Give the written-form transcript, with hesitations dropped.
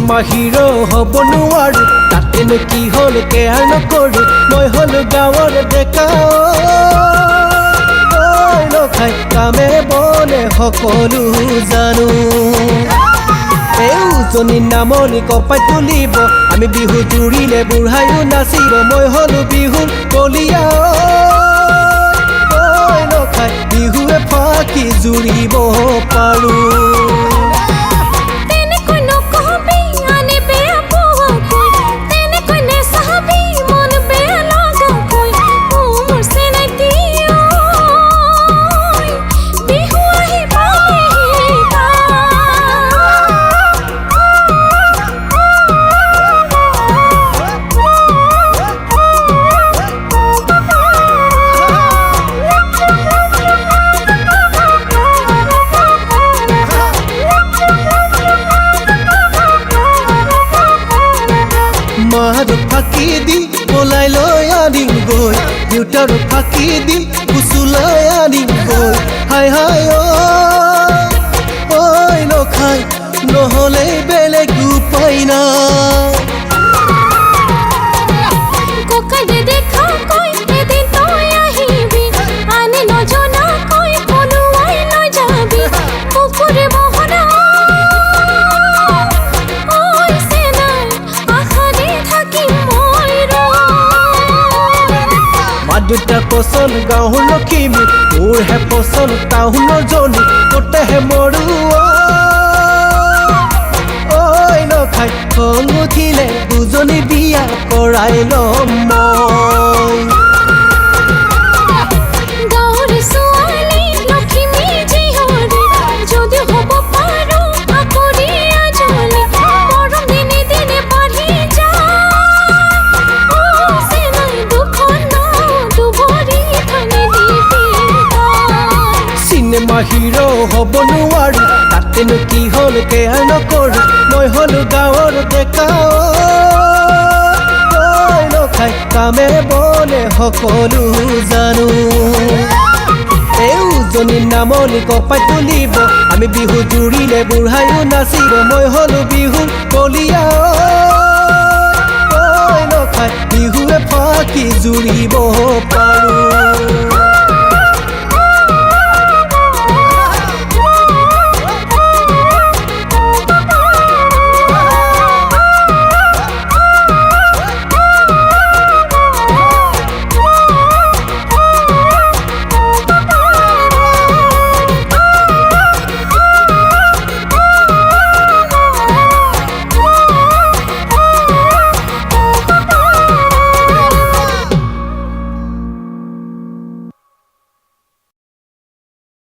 cinema hero হ'ব নোৱাৰো তাতেনো কি হ'ল কেয়াৰ নকৰো মই হলো গাঁৱৰ ডেকা খাই কামে বনে সকলো জানো এজনী নামনি কপাই তুলিব আমি বিহু জুৰিলে বুঢ়ায়ো নাচিব মই হলো বিহুৰ কলিয়া খাই বিহুৱে ফাকি জুৰিব পাৰো মাহৰ ফাঁকি দি পলাই লৈ আনিম গৈ দেউতাৰ ফাঁকি দি কুচুলাই আনিম গৈ হাই হাই ঐ নখাই নহ'লে বেলেগ উপায় নাই দুটা পচন্দ গাঁৱৰ লখিমী মোৰহে পচন্দ টাউনৰ জনী ক'তেহে মৰো ঐ নখাই খং উঠিলে দুজনী বিয়া কৰাই ল'ম মই চিনেমা হিৰো হ'ব নোৱাৰো তাতেনো কি হ'ল কেয়াৰ নকৰো মই হলো গাঁৱৰ ডেকা খাই কামে বনে সকলো জানো এজনী নামনি কপাই তুলিব আমি বিহু জুৰিলে বুঢ়ায়ো নাচিব মই হলো বিহুৰ কলিয়া খাই